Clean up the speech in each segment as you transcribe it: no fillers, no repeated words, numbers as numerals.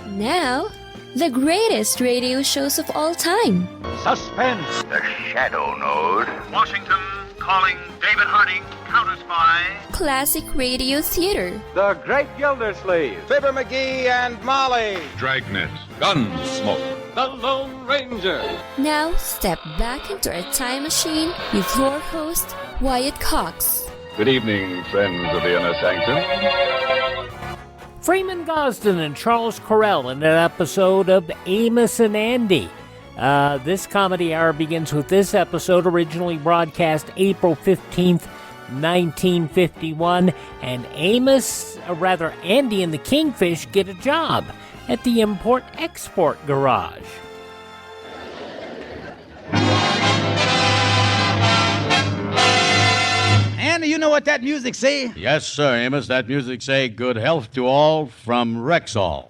Now, the greatest radio shows of all time. Suspense. The Shadow Node. Washington calling David Harding, counter-spy. Classic radio theater. The Great Gildersleeve. Fibber McGee and Molly. Dragnet. Gunsmoke. The Lone Ranger. Now, step back into a time machine with your host, Wyatt Cox. Good evening, friends of the Inner Sanctum. Freeman Gosden and Charles Correll in an episode of Amos-n-Andy. This comedy hour begins with this episode, originally broadcast April 15th, 1951, and Andy and the Kingfish get a job at the Import-Export Garage. Andy, you know what that music say? Yes, sir, Amos. That music say good health to all from Rexall.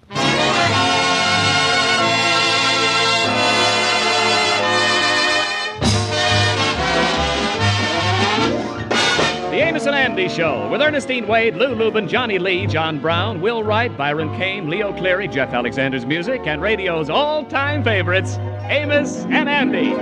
The Amos-n-Andy Show with Ernestine Wade, Lou Lubin, Johnny Lee, John Brown, Will Wright, Byron Kane, Leo Cleary, Jeff Alexander's music, and radio's all-time favorites, Amos and Andy.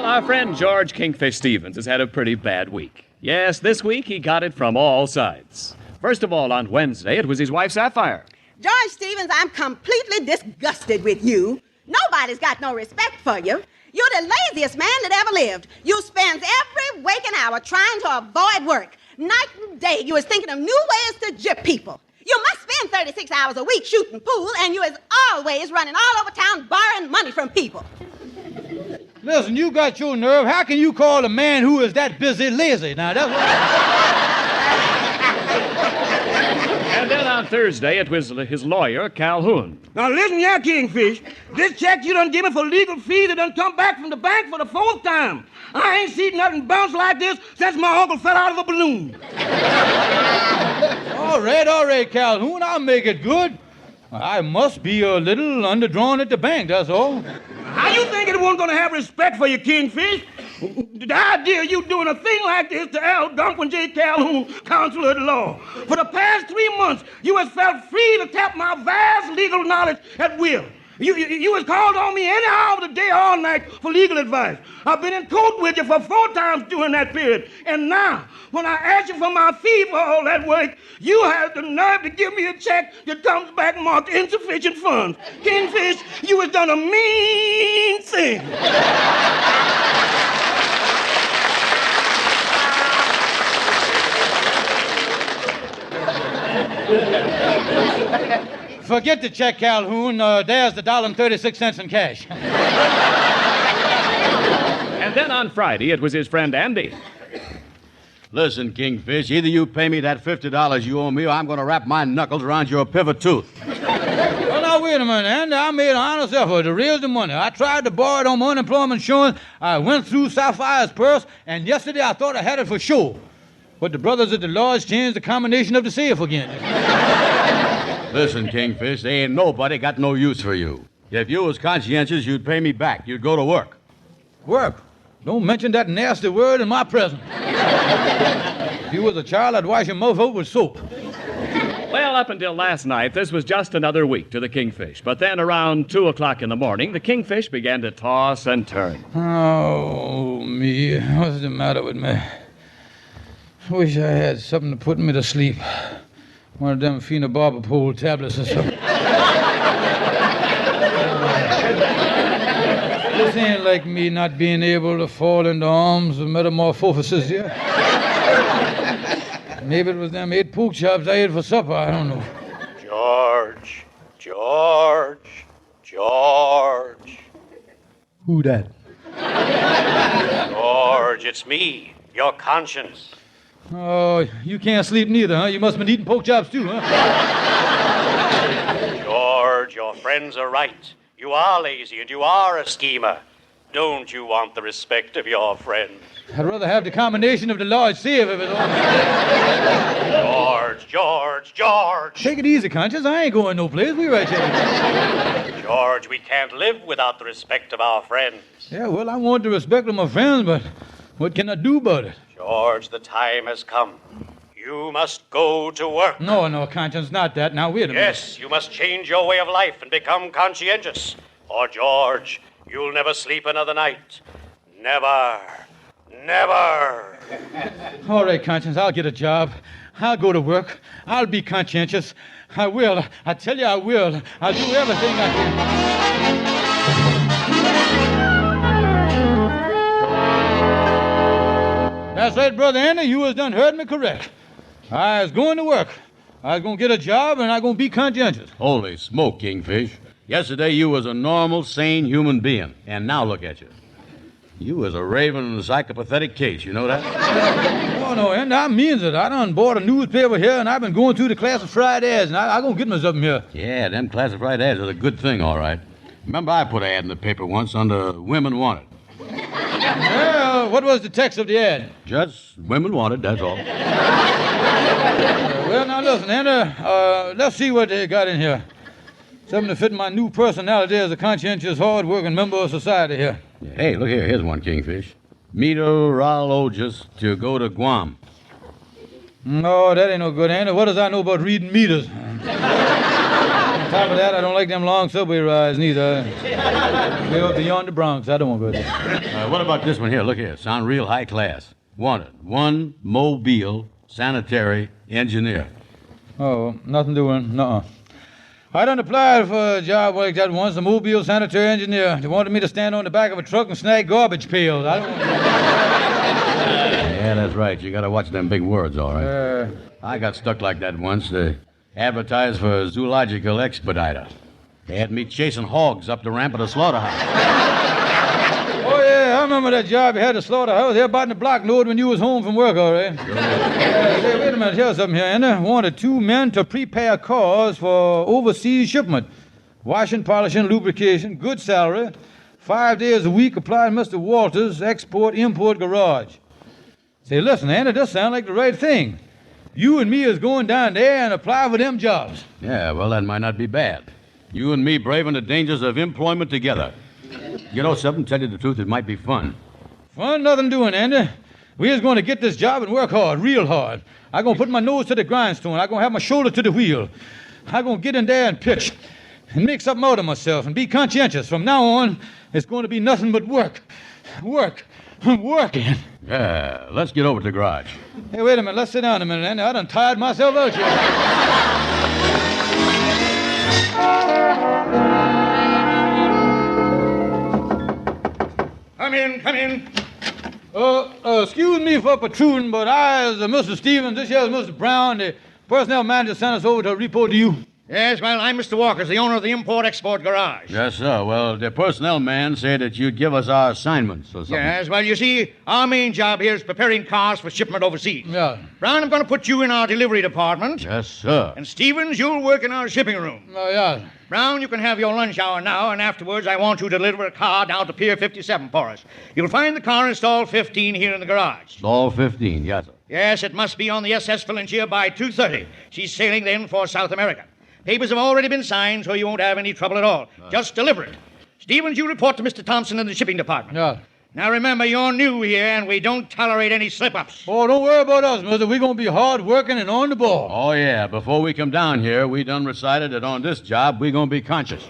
Our friend George Kingfish Stevens has had a pretty bad week. Yes, this week he got it from all sides. First of all, on Wednesday, it was his wife, Sapphire. George Stevens, I'm completely disgusted with you. Nobody's got no respect for you. You're the laziest man that ever lived. You spend every waking hour trying to avoid work. Night and day, you is thinking of new ways to gyp people. You must spend 36 hours a week shooting pool, and you is always running all over town borrowing money from people. Listen, you got your nerve. How can you call a man who is that busy lazy? Now, that's what... And then on Thursday, it was his lawyer, Calhoun. Now listen here, Kingfish. This check you done give me for legal fees, it done come back from the bank for the 4th time. I ain't seen nothing bounce like this since my uncle fell out of a balloon. All right, Calhoun. I'll make it good. I must be a little underdrawn at the bank, that's all. How you think anyone gonna have respect for you, Kingfish? The idea of you doing a thing like this to Al Duncan J. Calhoun, counselor at law. For the past 3 months, you has felt free to tap my vast legal knowledge at will. You has called on me any hour of the day or all night for legal advice. I've been in court with you for 4 times during that period. And now, when I ask you for my fee for all that work, you have the nerve to give me a check that comes back marked insufficient funds. Kingfish, you has done a mean thing. Forget the check, Calhoun. There's the $1.36 in cash. And then on Friday, it was his friend Andy. Listen, Kingfish, either you pay me that $50 you owe me, or I'm going to wrap my knuckles around your pivot tooth. Well, now, wait a minute, Andy. I made an honest effort to raise the money. I tried to borrow it on my unemployment insurance. I went through Sapphire's purse, and yesterday I thought I had it for sure. But the brothers at the lodge changed the combination of the safe again. Listen, Kingfish, there ain't nobody got no use for you. If you was conscientious, you'd pay me back. You'd go to work. Work? Don't mention that nasty word in my presence. If you was a child, I'd wash your mouth out with soap. Well, up until last night, this was just another week to the Kingfish. But then around 2 o'clock in the morning, the Kingfish began to toss and turn. Oh, me. What's the matter with me? I wish I had something to put me to sleep. One of them phenobarbital tablets or something. This ain't like me not being able to fall into arms of metamorphosis here. Maybe it was them 8 pork chops I ate for supper. I don't know. George. Who that? George, it's me, your conscience. Oh, you can't sleep neither, huh? You must have been eating pork chops too, huh? George, your friends are right. You are lazy and you are a schemer. Don't you want the respect of your friends? I'd rather have the combination of the large safe if it's all. George. Take it easy, Conscience. I ain't going no place. We right here. George, we can't live without the respect of our friends. Yeah, well, I want the respect of my friends, but what can I do about it? George, the time has come. You must go to work. No, Conscience, not that. Now, wait a minute. Yes, you must change your way of life and become conscientious. Or, George, you'll never sleep another night. Never. All right, Conscience, I'll get a job. I'll go to work. I'll be conscientious. I will. I tell you I will. I'll do everything I can. That's right, Brother Andy. You has done heard me correct. I was going to work. I was going to get a job, and I was going to be conscientious. Holy smoke, Kingfish. Yesterday you was a normal, sane human being, and now look at you. You was a raving psychopathetic case, you know that? No, and I means it. I done bought a newspaper here, and I've been going through the classified ads, and I gonna get me something here. Yeah, them classified ads are a good thing, all right. Remember I put an ad in the paper once under Women Wanted. Well, what was the text of the ad? Just Women Wanted, that's all. Well, now listen, Andy, let's see what they got in here. Something to fit my new personality as a conscientious, hard-working member of society here. Yeah, hey, look here. Here's one, Kingfish. Meteorologist to go to Guam. No, that ain't no good, Andy. What does I know about reading meters? On top of that, I don't like them long subway rides, neither. Way up beyond the Bronx. I don't want to go there. What about this one here? Look here. Sound real high class. Wanted. One mobile sanitary engineer. Oh, nothing doing. Nuh-uh. I done applied for a job like that once, a mobile sanitary engineer. They wanted me to stand on the back of a truck and snag garbage pails. I don't want to... Yeah, that's right. You gotta watch them big words, all right. I got stuck like that once. They advertised for a zoological expediter. They had me chasing hogs up the ramp of the slaughterhouse. Oh, yeah, I remember that job you had at the slaughterhouse. There about in the block road when you was home from work, all right. Hey, wait a minute. Here's something here, Andy. Wanted 2 men to prepare cars for overseas shipment. Washing, polishing, lubrication, good salary. 5 days a week, applied Mr. Walters' export-import garage. Say, listen, Andy, this sounds like the right thing. You and me is going down there and apply for them jobs. Yeah, well, that might not be bad. You and me braving the dangers of employment together. You know something? Tell you the truth, it might be fun. Fun? Nothing doing, Andy. We is going to get this job and work hard, real hard. I'm going to put my nose to the grindstone. I'm going to have my shoulder to the wheel. I'm going to get in there and pitch and make something out of myself and be conscientious. From now on, it's going to be nothing but work. Working. Yeah, let's get over to the garage. Hey, wait a minute. Let's sit down a minute, Andy. I done tired myself out here. Come in. Excuse me for protruding, but I, as Mr. Stevens, this here is Mr. Brown, the personnel manager sent us over to report to you. Yes, well, I'm Mr. Walkers, the owner of the import-export garage. Yes, sir. Well, the personnel man said that you'd give us our assignments or something. Yes, well, you see, our main job here is preparing cars for shipment overseas. Yeah. Brown, I'm going to put you in our delivery department. Yes, sir. And Stevens, you'll work in our shipping room. Oh, yeah. Brown, you can have your lunch hour now, and afterwards I want you to deliver a car down to Pier 57 for us. You'll find the car in stall 15 here in the garage. Stall 15, yes, sir. Yes, it must be on the SS Valentia by 2:30. She's sailing then for South America. Papers have already been signed, so you won't have any trouble at all. Just deliver it. Stevens, you report to Mr. Thompson in the shipping department. Yeah. Now remember, you're new here, and we don't tolerate any slip-ups. Oh, don't worry about us, mister. We're going to be hard working and on the ball. Oh, yeah. Before we come down here, we done recited that on this job, we're going to be conscious.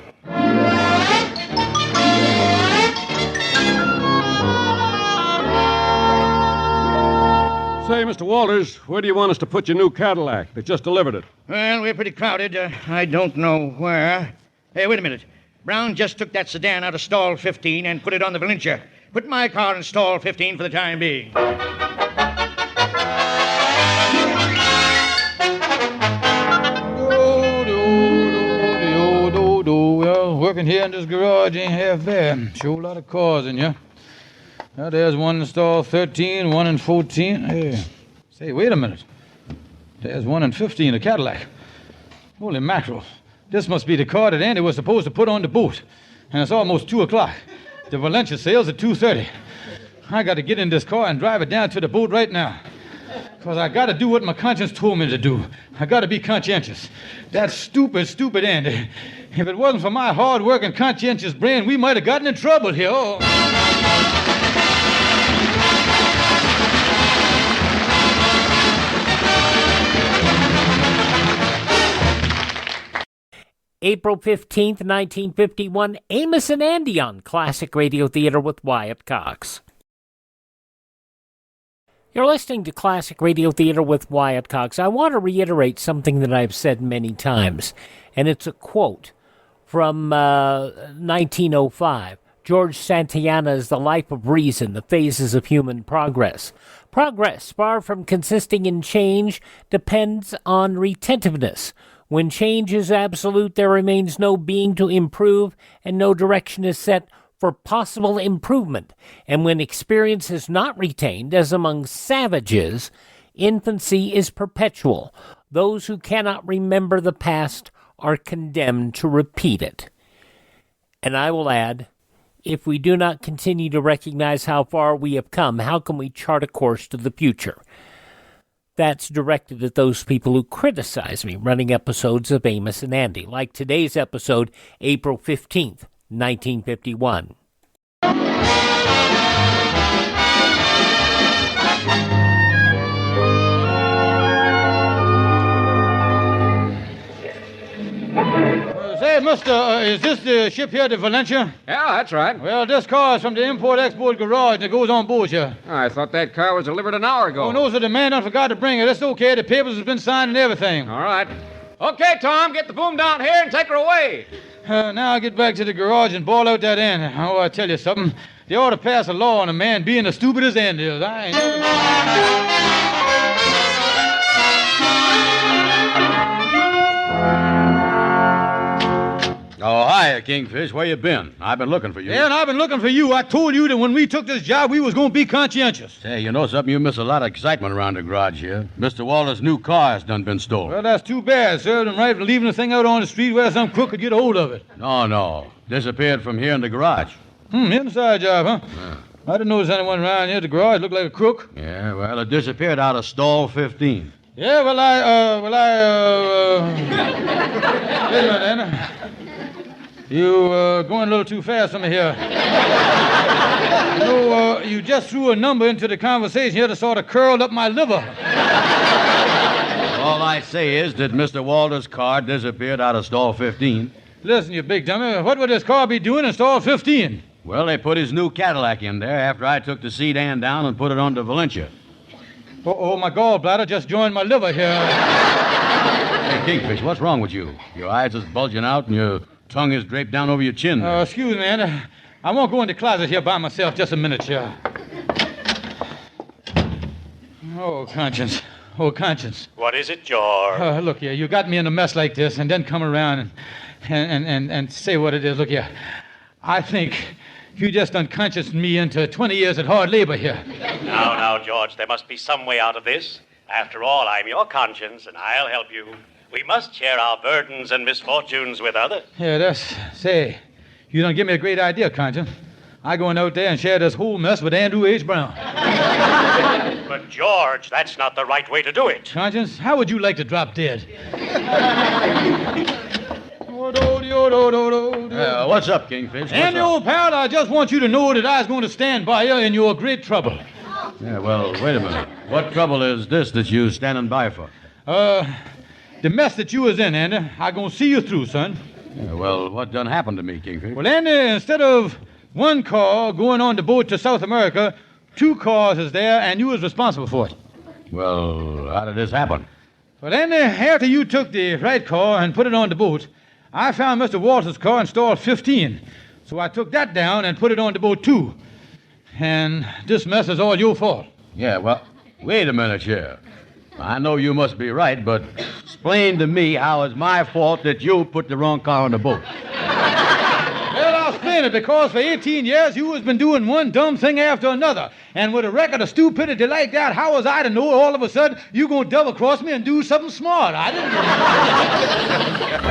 Say, Mr. Walters, where do you want us to put your new Cadillac? They just delivered it. Well, we're pretty crowded. I don't know where. Hey, wait a minute. Brown just took that sedan out of stall 15 and put it on the Valentia. Put my car in stall 15 for the time being. Well, working here in this garage ain't half bad. Sure a lot of cars in here. Now, there's one in stall 13, one in 14. Hey, say, wait a minute. There's one in 15, a Cadillac. Holy mackerel. This must be the car that Andy was supposed to put on the boat. And it's almost 2 o'clock. The Valencia sails at 2:30. I got to get in this car and drive it down to the boat right now. Because I got to do what my conscience told me to do. I got to be conscientious. That stupid Andy. If it wasn't for my hard work and conscientious brain, we might have gotten in trouble here. Oh. April 15th, 1951, Amos and Andy on Classic Radio Theater with Wyatt Cox. You're listening to Classic Radio Theater with Wyatt Cox. I want to reiterate something that I've said many times, and it's a quote from 1905. George Santayana's The Life of Reason, The Phases of Human Progress. Progress, far from consisting in change, depends on retentiveness. When change is absolute, there remains no being to improve, and no direction is set for possible improvement. And when experience is not retained, as among savages, infancy is perpetual. Those who cannot remember the past are condemned to repeat it. And I will add, if we do not continue to recognize how far we have come, how can we chart a course to the future? That's directed at those people who criticize me running episodes of Amos and Andy, like today's episode, April 15th, 1951. Say, mister, is this the ship here to Valencia? Yeah, that's right. Well, this car is from the import-export garage and it goes on board here. I thought that car was delivered an hour ago. Oh, no, sir, the man done forgot to bring it. That's okay. The papers has been signed and everything. All right. Okay, Tom, get the boom down here and take her away. Now I'll get back to the garage and ball out that end. Oh, I tell you something. They ought to pass a law on a man being as stupid as Andy is. I ain't Oh, hi, Kingfish. Where you been? I've been looking for you. Yeah, and I've been looking for you. I told you that when we took this job, we was going to be conscientious. Say, you know something? You miss a lot of excitement around the garage here. Mr. Walter's new car has done been stolen. Well, that's too bad. Served him right for leaving the thing out on the street where some crook could get a hold of it. No. Disappeared from here in the garage. Inside job, huh? Yeah. I didn't notice anyone around here at the garage. Looked like a crook. Yeah, well, it disappeared out of stall 15. Yeah, well, wait a minute, Anna. You, going a little too fast for me here. You just threw a number into the conversation here that sort of curled up my liver. All I say is that Mr. Walter's car disappeared out of stall 15. Listen, you big dummy, what would this car be doing in stall 15? Well, they put his new Cadillac in there after I took the sedan down and put it on to Valencia. Oh, my gallbladder just joined my liver here. Hey, Kingfish, what's wrong with you? Your eyes is bulging out and your tongue is draped down over your chin. Excuse me, Anna. I won't go in the closet here by myself just a minute, here. Oh, conscience. What is it, George? Look here, you got me in a mess like this and then come around and say what it is. Look here, I think you just unconscioused me into 20 years at hard labor here. Now, George, there must be some way out of this. After all, I'm your conscience, and I'll help you. We must share our burdens and misfortunes with others. Yeah, say, you done give me a great idea, conscience. I going out there and share this whole mess with Andrew H. Brown. But, George, that's not the right way to do it. Conscience, how would you like to drop dead? What's up, Kingfish? Andy, old pal, I just want you to know that I was going to stand by you in your great trouble. Yeah, well, wait a minute. What trouble is this that you standing by for? The mess that you was in, Andy, I gonna see you through, son. Yeah, well, what done happened to me, Kingfish? Well, Andy, instead of one car going on the boat to South America, 2 cars is there, and you was responsible for it. Well, how did this happen? Well, Andy, after you took the right car and put it on the boat, I found Mr. Walter's car in stall 15. So I took that down and put it on the boat, too. And this mess is all your fault. Yeah, well, wait a minute here. I know you must be right, but explain to me how it's my fault that you put the wrong car on the boat. Well, I'll explain it, because for 18 years you has been doing one dumb thing after another. And with a record of stupidity like that, how was I to know all of a sudden you gonna double-cross me and do something smart? I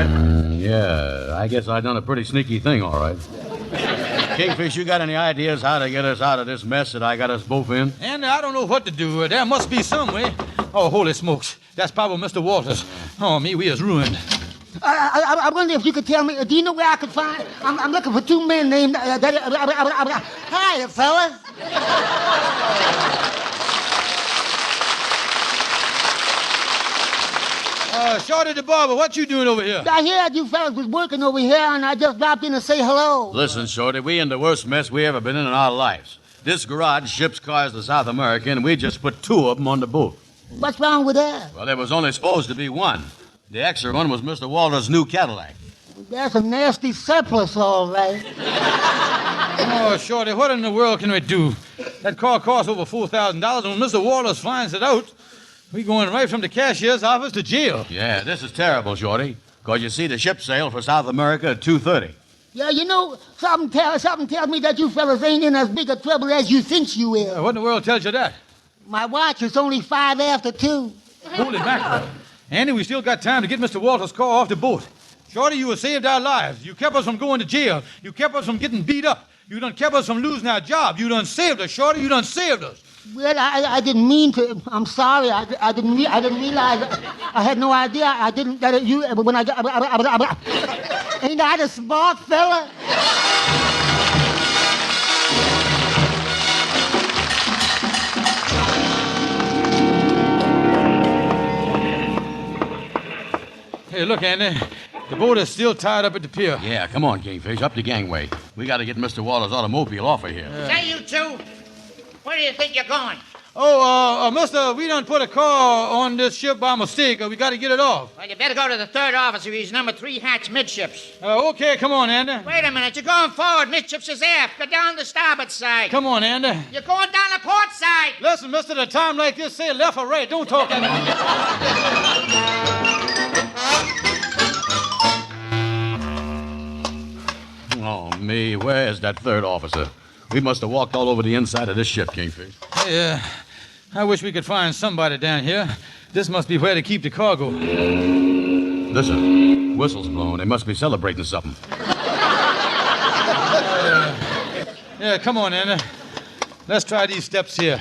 didn't... Yeah, I guess I done a pretty sneaky thing, all right. Kingfish, you got any ideas how to get us out of this mess that I got us both in? And I don't know what to do. There must be some way. Oh, holy smokes. That's probably Mr. Walters. Oh, me, we is ruined. I wonder if you could tell me, do you know where I could find? I'm looking for two men named... Hi, fellas. Shorty the barber, what you doing over here? I heard you fellas was working over here, and I just dropped in to say hello. Listen, Shorty, we in the worst mess we ever been in our lives. This garage ships cars to South America, and we just put 2 of them on the boat. What's wrong with that? Well, there was only supposed to be 1. The extra one was Mr. Walter's new Cadillac. That's a nasty surplus, all right. Oh, Shorty, what in the world can we do? That car costs over $4,000, and when Mr. Walters finds it out, we going right from the cashier's office to jail. Yeah, this is terrible, Shorty. Because you see, the ship sailed for South America at 2:30. Yeah, you know, something tells me that you fellas ain't in as big a trouble as you think you is. What in the world tells you that? My watch is only 5 after 2. Holy mackerel. Andy, we still got time to get Mr. Walters' car off the boat. Shorty, you have saved our lives. You kept us from going to jail. You kept us from getting beat up. You done kept us from losing our job. You done saved us, Shorty. You done saved us. Well, I didn't mean to. I'm sorry. I didn't realize. I had no idea. I didn't. That you. When I ain't I the smart fella? Hey, look, Andy. The boat is still tied up at the pier. Yeah, come on, Kingfish, up the gangway. We got to get Mr. Walters' automobile off of here. Say, you two, where do you think you're going? Oh, mister, we done put a car on this ship by mistake. We got to get it off. Well, you better go to the third officer. He's number 3 hatch midships. Okay, come on, Andy. Wait a minute. You're going forward. Midships is aft. Go down the starboard side. Come on, Andy. You're going down the port side. Listen, mister, at a time like this, say left or right. Don't talk at me. Oh, me, where's that third officer? We must have walked all over the inside of this ship, Kingfish. Hey, I wish we could find somebody down here. This must be where they keep the cargo. Listen, whistles blowing. They must be celebrating something. Yeah, come on, Andy. Let's try these steps here.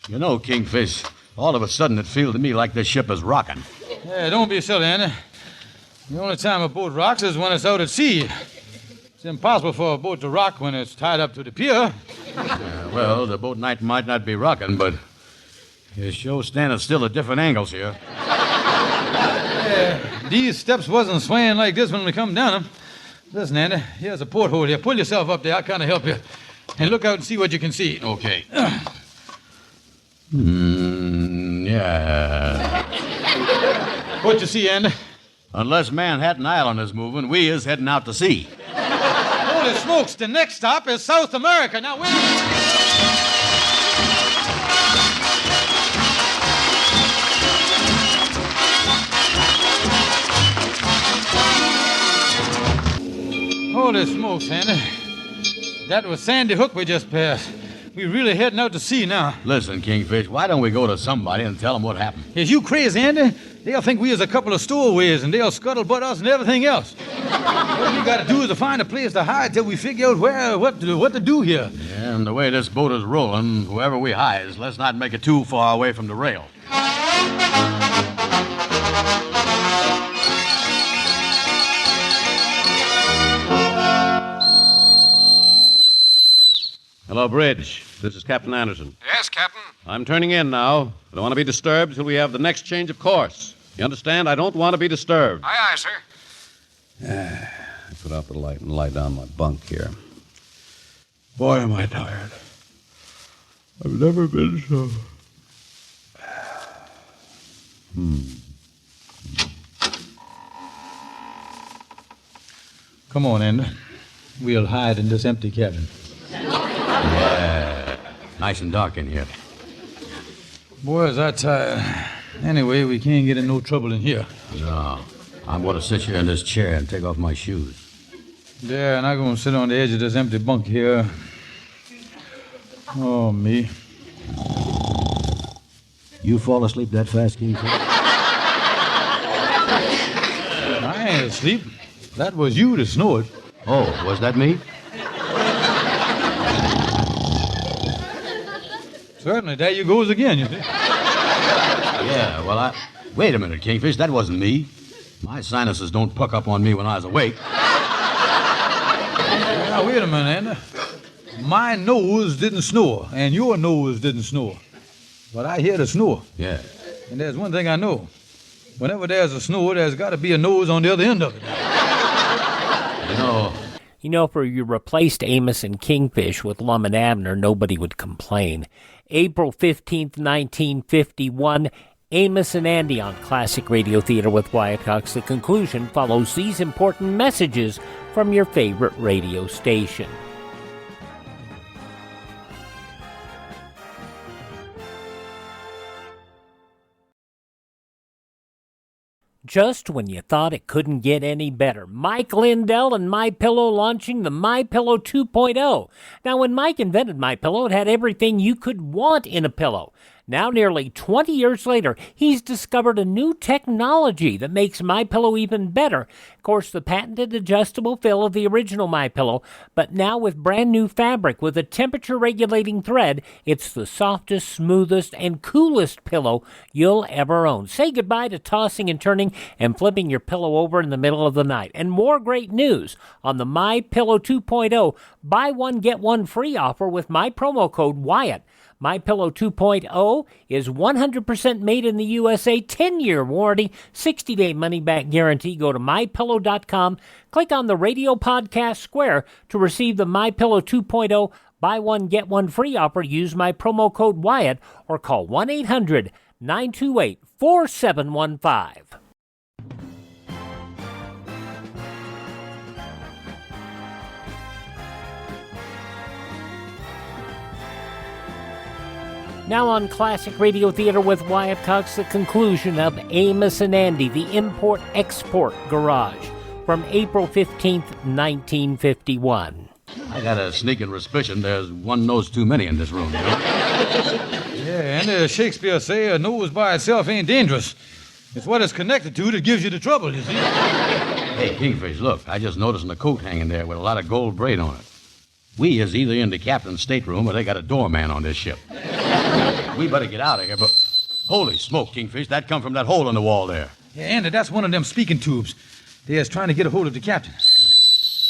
You know, Kingfish, all of a sudden it feels to me like this ship is rocking. Yeah, don't be silly, Andy. The only time a boat rocks is when it's out at sea. It's impossible for a boat to rock when it's tied up to the pier. Well, the boat might not be rocking, but it sure standing still at different angles here. These steps wasn't swaying like this when we come down them. Listen, Andy, here's a porthole here. Pull yourself up there. I'll kind of help you. And look out and see what you can see. Okay. Yeah. What you see, Andy? Unless Manhattan Island is moving, we is heading out to sea. Holy smokes, the next stop is South America. Now, wait a minute. Holy smokes, Andy. That was Sandy Hook we just passed. We're really heading out to sea now. Listen, Kingfish, why don't we go to somebody and tell them what happened? Is you crazy, Andy? They'll think we is a couple of stowaways, and they'll scuttlebutt us and everything else. What we got to do is to find a place to hide till we figure out what to do here. Yeah, and the way this boat is rolling, whoever we hide, let's not make it too far away from the rail. Hello, Bridge. This is Captain Anderson. Yes, Captain? I'm turning in now. I don't want to be disturbed till we have the next change of course. You understand? I don't want to be disturbed. Aye, sir. I put out the light and lie down my bunk here. Boy, am I tired. I've never been so... Come on, Andy. We'll hide in this empty cabin. Yeah, nice and dark in here. Boy, is that tired. Anyway, we can't get in no trouble in here. No, I'm going to sit here in this chair and take off my shoes. Yeah, and I'm going to sit on the edge of this empty bunk here. Oh, me. You fall asleep that fast, Kingfish? I ain't asleep. That was you that snored. Oh, was that me? Certainly, there you goes again, you see. Yeah, well, Wait a minute, Kingfish. That wasn't me. My sinuses don't puck up on me when I was awake. Now, wait a minute, Andy. My nose didn't snore, and your nose didn't snore. But I hear the snore. Yeah. And there's one thing I know. Whenever there's a snore, there's got to be a nose on the other end of it. You know, if you replaced Amos and Kingfish with Lum and Abner, nobody would complain. April 15th, 1951, Amos and Andy on Classic Radio Theater with Wyatt Cox. The conclusion follows these important messages from your favorite radio station. Just when you thought it couldn't get any better, Mike Lindell and MyPillow launching the MyPillow 2.0. Now, when Mike invented MyPillow, it had everything you could want in a pillow. Now, nearly 20 years later, he's discovered a new technology that makes MyPillow even better. Of course, the patented adjustable fill of the original MyPillow, but now with brand new fabric with a temperature-regulating thread, it's the softest, smoothest, and coolest pillow you'll ever own. Say goodbye to tossing and turning and flipping your pillow over in the middle of the night. And more great news on the MyPillow 2.0 buy one, get one free offer with my promo code Wyatt. MyPillow 2.0 is 100% made in the USA, 10-year warranty, 60-day money-back guarantee. Go to MyPillow.com, click on the radio podcast square to receive the MyPillow 2.0 buy one, get one free offer. Use my promo code Wyatt or call 1-800-928-4715. Now on Classic Radio Theater with Wyatt Cox, the conclusion of Amos and Andy, the Import-Export Garage, from April 15th, 1951. I got a sneaking suspicion there's one nose too many in this room, you know? Yeah, and Shakespeare say a nose by itself ain't dangerous. It's what it's connected to that gives you the trouble, you see. Hey, Kingfish, look, I just noticed a coat hanging there with a lot of gold braid on it. We is either in the captain's stateroom or they got a doorman on this ship. We better get out of here, but... Holy smoke, Kingfish, that come from that hole in the wall there. Yeah, Andy, that's one of them speaking tubes. They is trying to get a hold of the captain.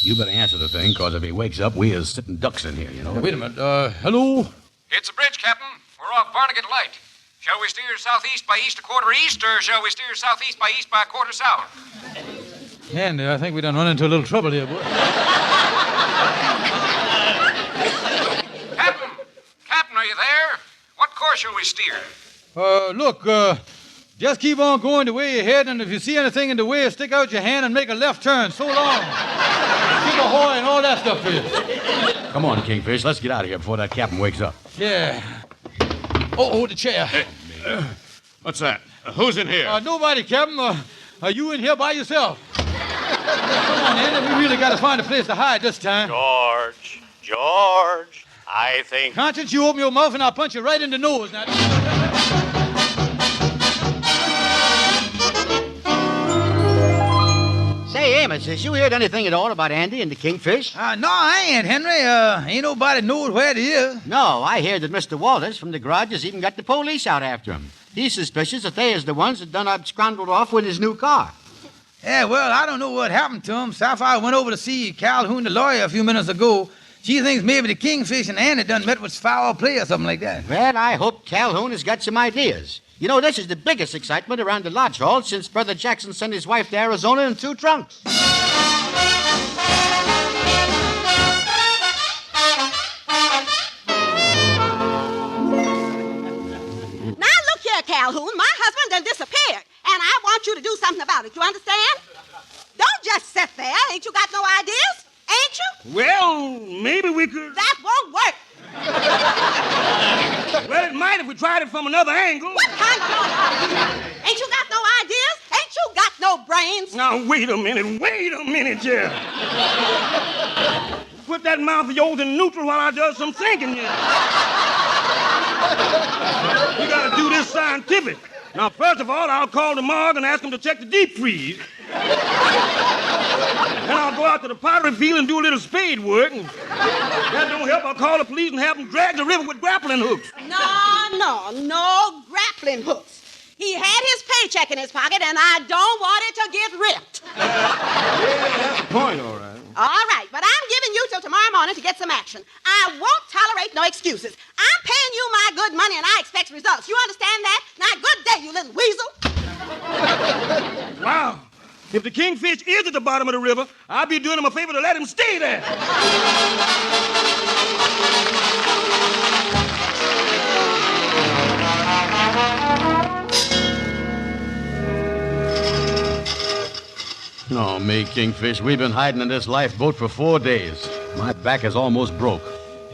You better answer the thing, because if he wakes up, we is sitting ducks in here, you know. Wait a minute, hello? It's a bridge, Captain. We're off Barnegat Light. Shall we steer southeast by east a quarter east, or shall we steer southeast by east by a quarter south? Andy, I think we done run into a little trouble here, boy. Captain, are you there? What course shall we steer? Look, just keep on going the way you're heading, and if you see anything in the way, stick out your hand and make a left turn. So long. Keep ahoy and all that stuff for you. Come on, Kingfish, let's get out of here before that captain wakes up. Yeah. Oh, the chair. Hey, what's that? Who's in here? Nobody, Captain. Are you in here by yourself? Come on, Andy. We really got to find a place to hide this time. George, I think... Conscience, you open your mouth and I'll punch you right in the nose. Now... Say, Amos, has you heard anything at all about Andy and the Kingfish? No, I ain't, Henry. Ain't nobody knows where he is. No, I hear that Mr. Walters from the garage has even got the police out after him. He's suspicious that they is the ones that done absconded off with his new car. Yeah, well, I don't know what happened to him. Sapphire went over to see Calhoun, the lawyer, a few minutes ago. She thinks maybe the Kingfish and Andy done met with foul play or something like that. Well, I hope Calhoun has got some ideas. You know, this is the biggest excitement around the lodge hall since Brother Jackson sent his wife to Arizona in 2 trunks. Now, look here, Calhoun. My husband done disappeared, and I want you to do something about it. You understand? Don't just sit there. Ain't you got no ideas? Ain't you? Well, maybe we could... That won't work. Well, it might if we tried it from another angle. What kind of idea? Ain't you got no ideas? Ain't you got no brains? Now, wait a minute, Jeff. Put that mouth of yours in neutral while I do some thinking here. We gotta do this scientific. Now, first of all, I'll call the morgue and ask them to check the deep freeze. Then I'll go out to the pottery field and do a little spade work. And that don't help, I'll call the police and have them drag the river with grappling hooks. No grappling hooks. He had his paycheck in his pocket, and I don't want it to get ripped. Yeah, that's the point, all right. All right, but I'm giving you till tomorrow morning to get some action. I won't tolerate no excuses. I'm paying you my good money, and I expect results. You understand that? Now, good day, you little weasel. Wow. If the Kingfish is at the bottom of the river, I'll be doing him a favor to let him stay there. No, me, Kingfish. We've been hiding in this lifeboat for 4 days. My back is almost broke.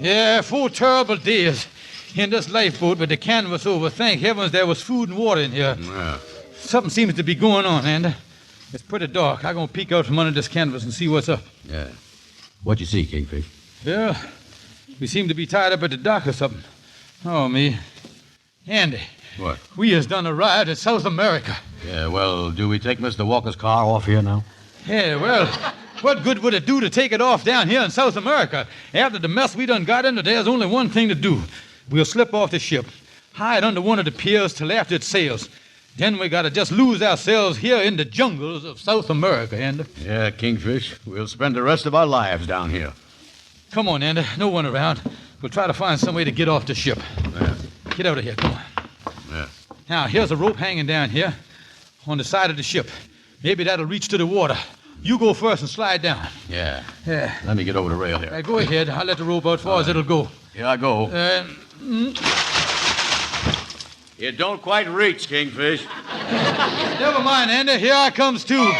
Yeah, 4 terrible days in this lifeboat with the canvas over. Thank heavens there was food and water in here. Yeah. Something seems to be going on, Andy. It's pretty dark. I'm going to peek out from under this canvas and see what's up. Yeah. What you see, Kingfish? Yeah, we seem to be tied up at the dock or something. Oh, me. Andy. What? We has done a ride in South America. Yeah, well, do we take Mr. Walker's car off here now? Yeah, well, what good would it do to take it off down here in South America? After the mess we done got into, there's only one thing to do. We'll slip off the ship, hide under one of the piers till after it sails. Then we gotta just lose ourselves here in the jungles of South America, Andy. Yeah, Kingfish. We'll spend the rest of our lives down here. Come on, Andy. No one around. We'll try to find some way to get off the ship. Yeah. Get out of here. Come on. Yeah. Now, here's a rope hanging down here on the side of the ship. Maybe that'll reach to the water. You go first and slide down. Yeah. Yeah. Let me get over the rail here. Go ahead. I'll let the rope out as far as it'll go. Here I go. It don't quite reach, Kingfish. Never mind, Andy. Here I comes, too.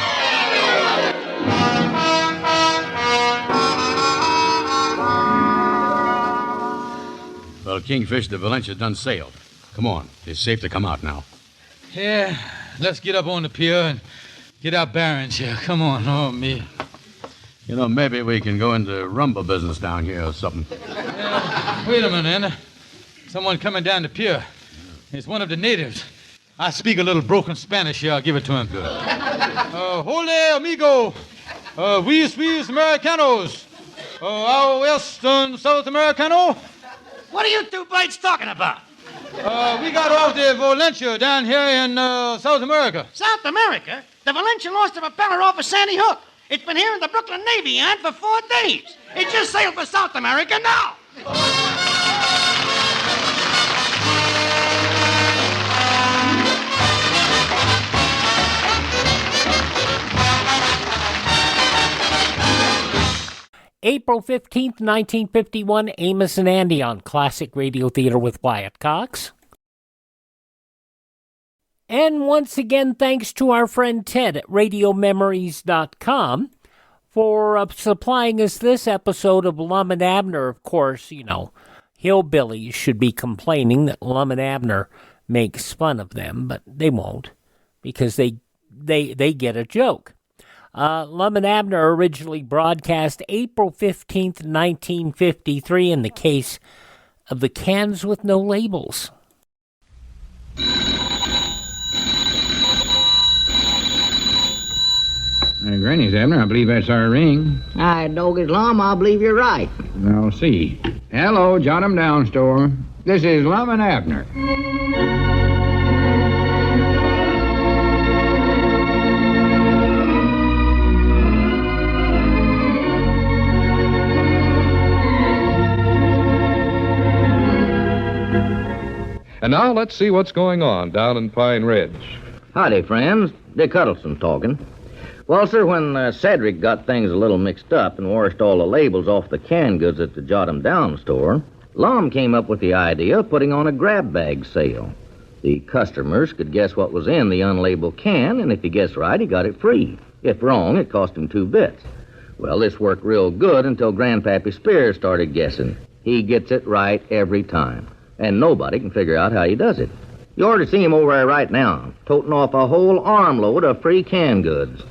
Well, Kingfish, the Valencia done sailed. Come on. It's safe to come out now. Yeah. Let's get up on the pier and get our bearings here. Come on. Oh, me. You know, maybe we can go into rumba business down here or something. Wait a minute, Andy. Someone coming down the pier. It's one of the natives. I speak a little broken Spanish here. I'll give it to him. Good. Hola, amigo. We Americanos. Our Western South Americano. What are you two blades talking about? We got off the Valencia down here in South America. South America? The Valencia lost a propeller off of Sandy Hook. It's been here in the Brooklyn Navy Yard for 4 days. It just sailed for South America now. April 15th, 1951, Amos-n-Andy on Classic Radio Theater with Wyatt Cox. And once again, thanks to our friend Ted at RadioMemories.com for supplying us this episode of Lum and Abner. Of course, you know, hillbillies should be complaining that Lum and Abner makes fun of them, but they won't because they get a joke. Lum and Abner originally broadcast April 15th, 1953 in the case of the cans with no labels. Granny's, Abner. I believe that's our ring. I dog is Lum. I believe you're right. I'll see. Hello, jot 'em down, store. This is Lum and Abner. And now let's see what's going on down in Pine Ridge. Howdy, friends. Dick Huddleston talking. Well, sir, when Cedric got things a little mixed up and washed all the labels off the canned goods at the Jot 'em Down store, Lum came up with the idea of putting on a grab bag sale. The customers could guess what was in the unlabeled can, and if he guessed right, he got it free. If wrong, it cost him 2 bits. Well, this worked real good until Grandpappy Spears started guessing. He gets it right every time, and nobody can figure out how he does it. You ought to see him over there right now, toting off a whole armload of free canned goods.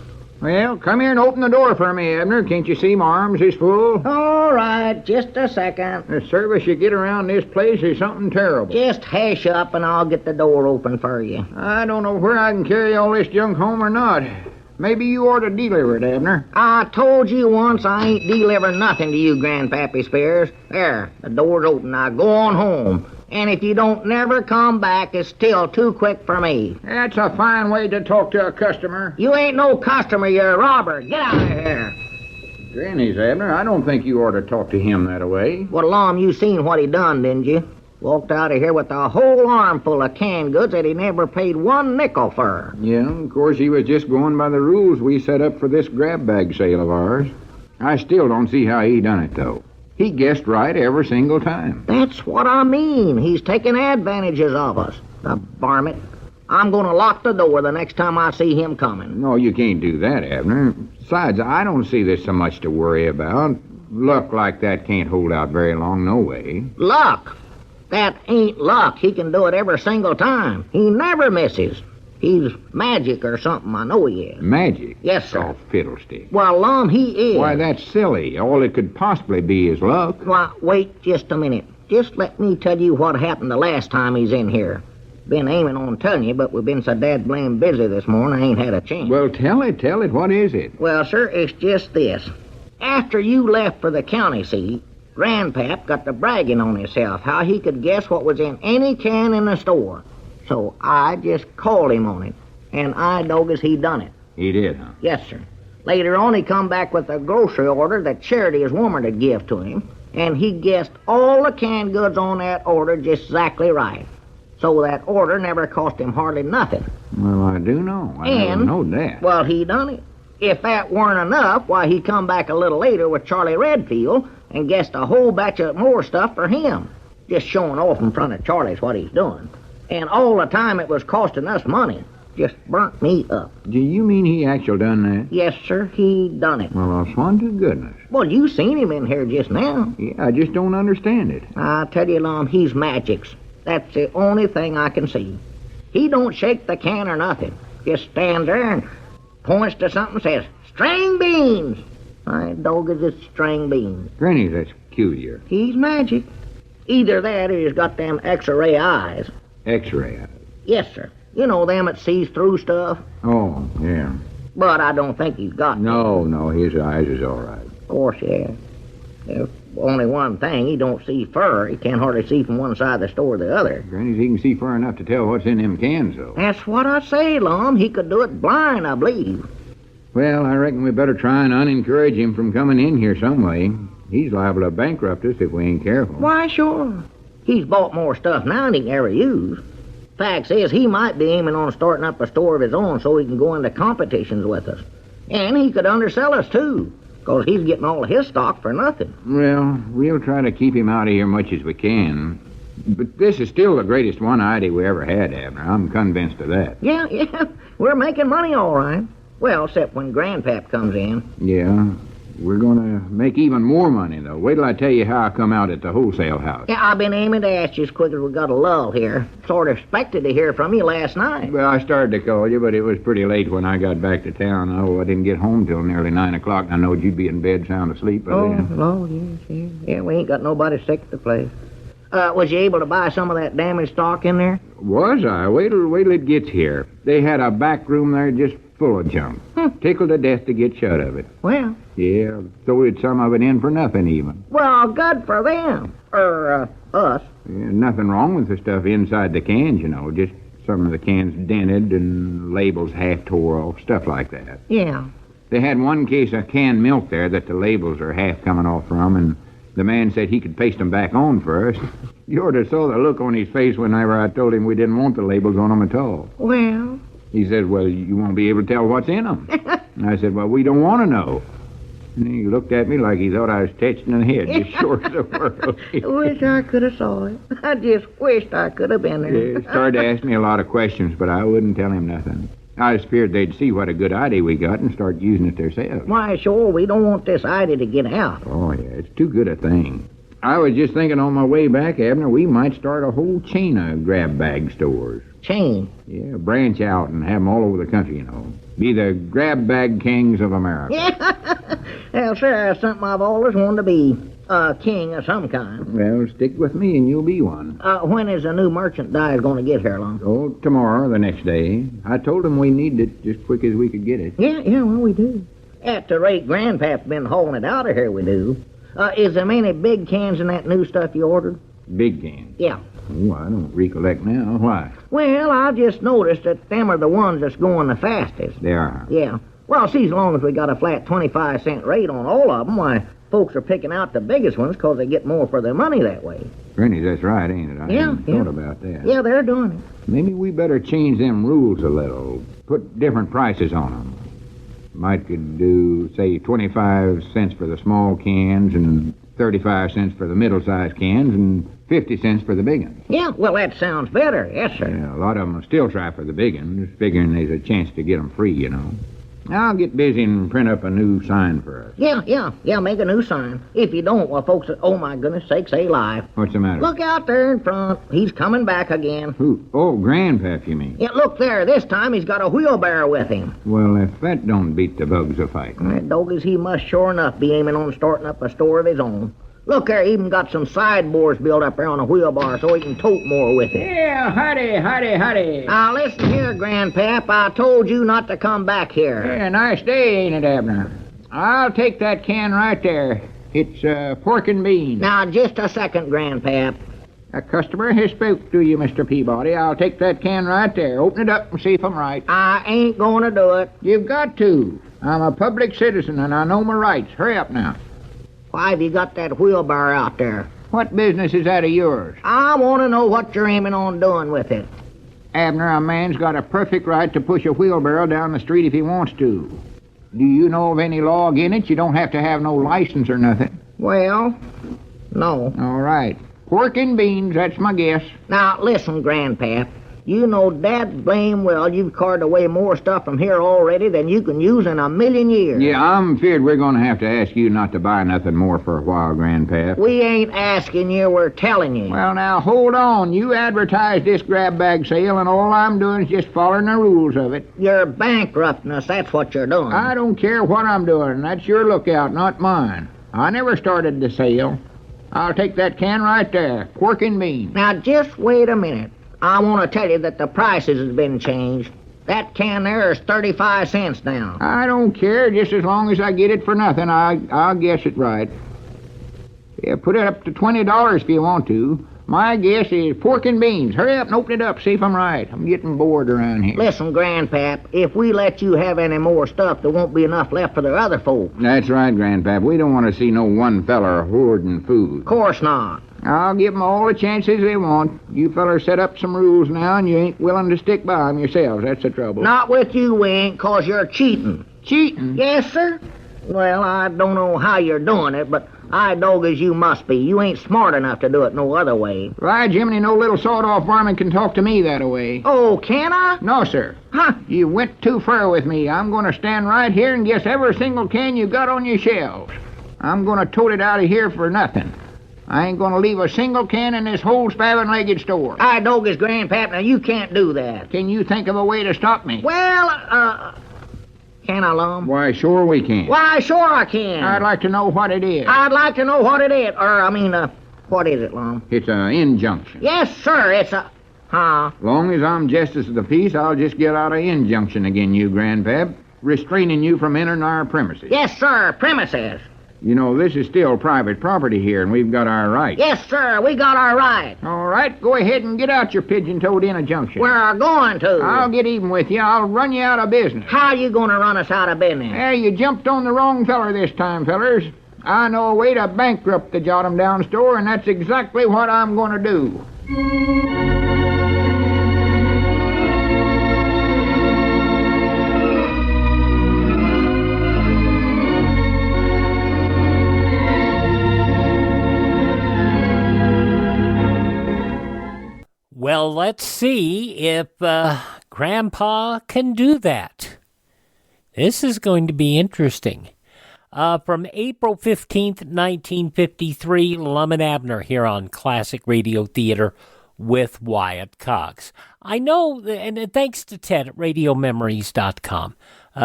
Well, come here and open the door for me, Abner. Can't you see my arms is full? All right, just a second. The service you get around this place is something terrible. Just hash up and I'll get the door open for you. I don't know where I can carry all this junk home or not. Maybe you ought to deliver it, Abner. I told you once I ain't delivering nothing to you, Grandpappy Spears. There, the door's open. Now go on home. And if you don't never come back, it's still too quick for me. That's a fine way to talk to a customer. You ain't no customer, you're a robber. Get out of here. Granny's, Abner, I don't think you ought to talk to him that way. Well, Lum, you seen what he done, didn't you? Walked out of here with a whole armful of canned goods that he never paid 1 nickel for. Yeah, of course, he was just going by the rules we set up for this grab bag sale of ours. I still don't see how he done it, though. He guessed right every single time. That's what I mean. He's taking advantages of us. The varmint. I'm going to lock the door the next time I see him coming. No, you can't do that, Abner. Besides, I don't see there's so much to worry about. Luck like that can't hold out very long, no way. Luck? That ain't luck. He can do it every single time. He never misses. He's magic or something, I know he is. Magic? Yes, sir. Oh, fiddlestick. Well, Lum, he is. Why, that's silly. All it could possibly be is luck. Why, wait just a minute. Just let me tell you what happened the last time he's in here. Been aiming on telling you, but we've been so dad-blame busy this morning, I ain't had a chance. Well, tell it. What is it? Well, sir, it's just this. After you left for the county seat, Granpap got to bragging on himself how he could guess what was in any can in the store. So I just called him on it, and I dogged he done it. He did, huh? Yes, sir. Later on, he come back with a grocery order that Charity, his woman, had give to him, and he guessed all the canned goods on that order just exactly right. So that order never cost him hardly nothing. Well, I do know. I never knowed that. Well, he done it. If that weren't enough, why, he come back a little later with Charlie Redfield and guessed a whole batch of more stuff for him. Just showing off in front of Charlie's what he's doing. And all the time it was costing us money. Just burnt me up. Do you mean he actually done that? Yes, sir, he done it. Well, I'll swan to goodness. Well, you seen him in here just now. Yeah, I just don't understand it. I tell you, Lum, he's magics. That's the only thing I can see. He don't shake the can or nothing. Just stands there and points to something and says, "String beans." My dog is it's string beans. Granny, that's peculiar. He's magic. Either that or he's got them X-ray eyes. X-ray eyes? Yes, sir. You know them that sees through stuff. Oh, yeah. But I don't think he's got them. No, his eyes is all right. Of course, yeah. There's only one thing, he don't see fur. He can't hardly see from one side of the store to the other. Granny, he can see far enough to tell what's in them cans, though. That's what I say, Lum. He could do it blind, I believe. Well, I reckon we better try and unencourage him from coming in here some way. He's liable to bankrupt us if we ain't careful. Why, sure. He's bought more stuff now than he can ever use. Fact is, he might be aiming on starting up a store of his own so he can go into competitions with us. And he could undersell us, too, because he's getting all his stock for nothing. Well, we'll try to keep him out of here much as we can. But this is still the greatest one-idea we ever had, Abner. I'm convinced of that. Yeah, we're making money all right. Well, except when Granpap comes in. Yeah, we're going to make even more money, though. Wait till I tell you how I come out at the wholesale house. Yeah, I've been aiming to ask you as quick as we got a lull here. Sort of expected to hear from you last night. Well, I started to call you, but it was pretty late when I got back to town. Oh, I didn't get home till nearly 9 o'clock, and I knowed you'd be in bed sound asleep by then. Oh, yes. Yeah, we ain't got nobody sick at the place. Was you able to buy some of that damaged stock in there? Was I? Wait till it gets here. They had a back room there just full of junk. Tickled to death to get shut of it. Well. Yeah, throwed some of it in for nothing even. Well, good for them. Or, us. Yeah, nothing wrong with the stuff inside the cans, you know. Just some of the cans dented and labels half tore off, stuff like that. Yeah. They had one case of canned milk there that the labels are half coming off from, and the man said he could paste them back on for us. You ought to saw the look on his face whenever I told him we didn't want the labels on them at all. Well? He said, well, you won't be able to tell what's in them. And I said, well, we don't want to know. And he looked at me like he thought I was touched in the head, just short of the world. I wish I could have saw it. I just wished I could have been there. Yeah, he started to ask me a lot of questions, but I wouldn't tell him nothing. I was feared they'd see what a good idea we got and start using it themselves. Why, sure, we don't want this idea to get out. Oh, yeah, it's too good a thing. I was just thinking on my way back, Abner, we might start a whole chain of grab bag stores. Chain? Yeah, branch out and have them all over the country, you know. Be the grab bag kings of America. Yeah. Well, sir, that's something I've always wanted to be. king of some kind. Well, stick with me and you'll be one. When is the new merchandise going to get here, Lum? Oh, tomorrow or the next day. I told them we needed it just quick as we could get it. Yeah, well, we do. At the rate Granpap's been hauling it out of here, we do. Is there many big cans in that new stuff you ordered? Big cans? Yeah. Oh, I don't recollect now. Why? Well, I just noticed that them are the ones that's going the fastest. They are? Yeah. Well, see, as long as we got a flat 25-cent rate on all of them, why, folks are picking out the biggest ones because they get more for their money that way. Granny, that's right, ain't it? I hadn't thought about that. Yeah, they're doing it. Maybe we better change them rules a little. Put different prices on them. Might could do, say, 25 cents for the small cans and 35 cents for the middle-sized cans and 50 cents for the big ones. Yeah, well, that sounds better. Yes, sir. Yeah, a lot of them will still try for the big ones, figuring there's a chance to get them free, you know. I'll get busy and print up a new sign for us. Yeah, make a new sign. If you don't, well, folks, oh, my goodness sakes, they lie. What's the matter? Look out there in front. He's coming back again. Who? Oh, Granpap, you mean? Yeah, look there. This time he's got a wheelbarrow with him. Well, if that don't beat the bugs a fight. That doggies, he must sure enough be aiming on starting up a store of his own. Look there, even got some sideboards built up there on a wheelbarrow so he can tote more with it. Yeah, howdy. Now, listen here, Granpap. I told you not to come back here. Yeah, nice day, ain't it, Abner? I'll take that can right there. It's pork and beans. Now, just a second, Granpap. A customer has spoke to you, Mr. Peabody. I'll take that can right there. Open it up and see if I'm right. I ain't going to do it. You've got to. I'm a public citizen and I know my rights. Hurry up now. Why have you got that wheelbarrow out there? What business is that of yours? I want to know what you're aiming on doing with it. Abner, a man's got a perfect right to push a wheelbarrow down the street if he wants to. Do you know of any law against it? You don't have to have no license or nothing. Well, no. All right. Pork and beans, that's my guess. Now, listen, Granpap. You know dad blame well you've carted away more stuff from here already than you can use in a million years. Yeah, I'm feared we're going to have to ask you not to buy nothing more for a while, Granpap. We ain't asking you, we're telling you. Well, now, hold on. You advertised this grab bag sale, and all I'm doing is just following the rules of it. You're bankrupting us, that's what you're doing. I don't care what I'm doing. That's your lookout, not mine. I never started the sale. I'll take that can right there, pork and beans. Now, just wait a minute. I want to tell you that the prices has been changed. That can there is 35 cents now. I don't care, just as long as I get it for nothing. I'll guess it right. Yeah, put it up to $20 if you want to. My guess is pork and beans. Hurry up and open it up, see if I'm right. I'm getting bored around here. Listen, Granpap, if we let you have any more stuff, there won't be enough left for the other folks. That's right, Granpap. We don't want to see no one feller hoarding food. Of course not. I'll give 'em all the chances they want. You fellers set up some rules now, and you ain't willing to stick by 'em yourselves. That's the trouble. Not with you, we ain't, 'cause you're cheating. Cheating? Yes, sir. Well, I don't know how you're doing it, but I dog as you must be. You ain't smart enough to do it no other way. Why, Jiminy, no little sawed-off varmint can talk to me that way. Oh, can I? No, sir. Huh? You went too far with me. I'm going to stand right here and guess every single can you got on your shelves. I'm going to tote it out of here for nothing. I ain't going to leave a single can in this whole spavined-legged store. I dog his Granpap. Now, you can't do that. Can you think of a way to stop me? Well, can I, Lum? Why, sure we can. Why, sure I can. I'd like to know what it is. I'd like to know what it is. What is it, Lum? It's an injunction. Yes, sir, it's a... Huh? Long as I'm justice of the peace, I'll just get out an injunction again you, Granpap, restraining you from entering our premises. Yes, sir, premises. You know, this is still private property here, and we've got our rights. Yes, sir, we got our right. All right, go ahead and get out your pigeon-toed injunction. We're going to. I'll get even with you. I'll run you out of business. How you going to run us out of business? Hey, you jumped on the wrong feller this time, fellers. I know a way to bankrupt the Jot-'em-Down store, and that's exactly what I'm going to do. Well, let's see if Grandpa can do that. This is going to be interesting. From April 15th, 1953, Lum and Abner here on Classic Radio Theater with Wyatt Cox. I know, and thanks to Ted at RadioMemories.com,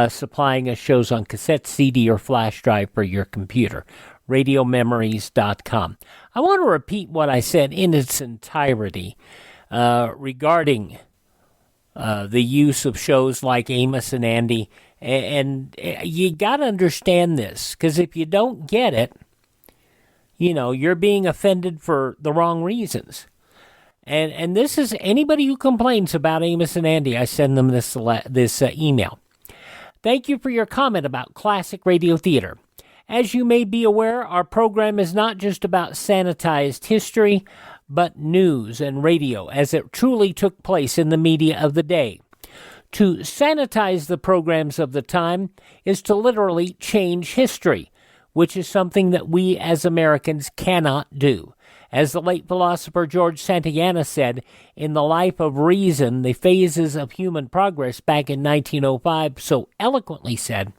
supplying us shows on cassette, CD, or flash drive for your computer. radiomemories.com. I want to repeat what I said in its entirety regarding the use of shows like Amos and Andy. And you got to understand this, because if you don't get it, you're being offended for the wrong reasons. And this is anybody who complains about Amos and Andy, I send them this email. Thank you for your comment about classic radio theater. As you may be aware, our program is not just about sanitized history, but news and radio as it truly took place in the media of the day. To sanitize the programs of the time is to literally change history, which is something that we as Americans cannot do. As the late philosopher George Santayana said in The Life of Reason, The Phases of Human Progress back in 1905, so eloquently said,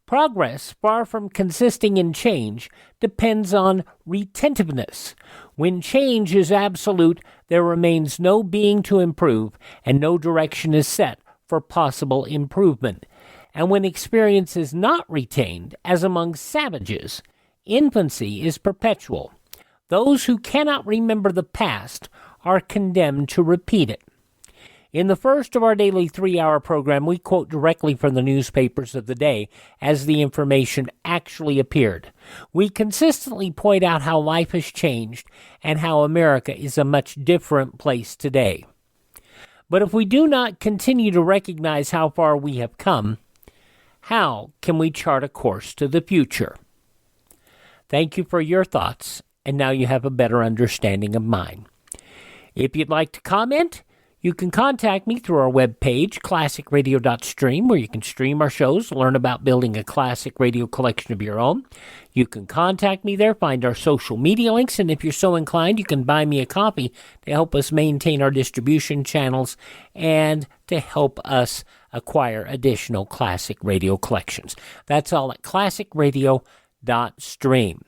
progress, far from consisting in change, depends on retentiveness. When change is absolute, there remains no being to improve, and no direction is set for possible improvement. And when experience is not retained, as among savages, infancy is perpetual. Those who cannot remember the past are condemned to repeat it. In the first of our daily 3-hour program, we quote directly from the newspapers of the day as the information actually appeared. We consistently point out how life has changed and how America is a much different place today. But if we do not continue to recognize how far we have come, how can we chart a course to the future? Thank you for your thoughts, and now you have a better understanding of mine. If you'd like to comment, you can contact me through our webpage, classicradio.stream, where you can stream our shows, learn about building a classic radio collection of your own. You can contact me there, find our social media links, and if you're so inclined, you can buy me a copy to help us maintain our distribution channels and to help us acquire additional classic radio collections. That's all at classicradio.stream.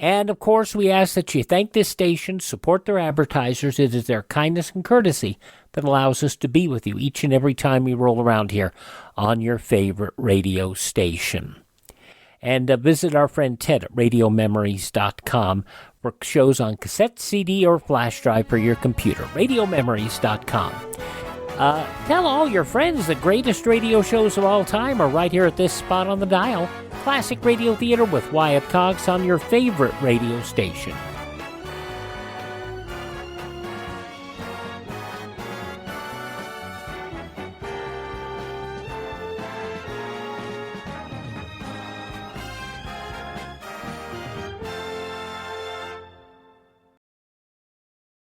And, of course, we ask that you thank this station, support their advertisers. It is their kindness and courtesy that allows us to be with you each and every time we roll around here on your favorite radio station. And visit our friend Ted at radiomemories.com for shows on cassette, CD, or flash drive for your computer. Radiomemories.com. Tell all your friends the greatest radio shows of all time are right here at this spot on the dial. Classic Radio Theater with Wyatt Cox on your favorite radio station.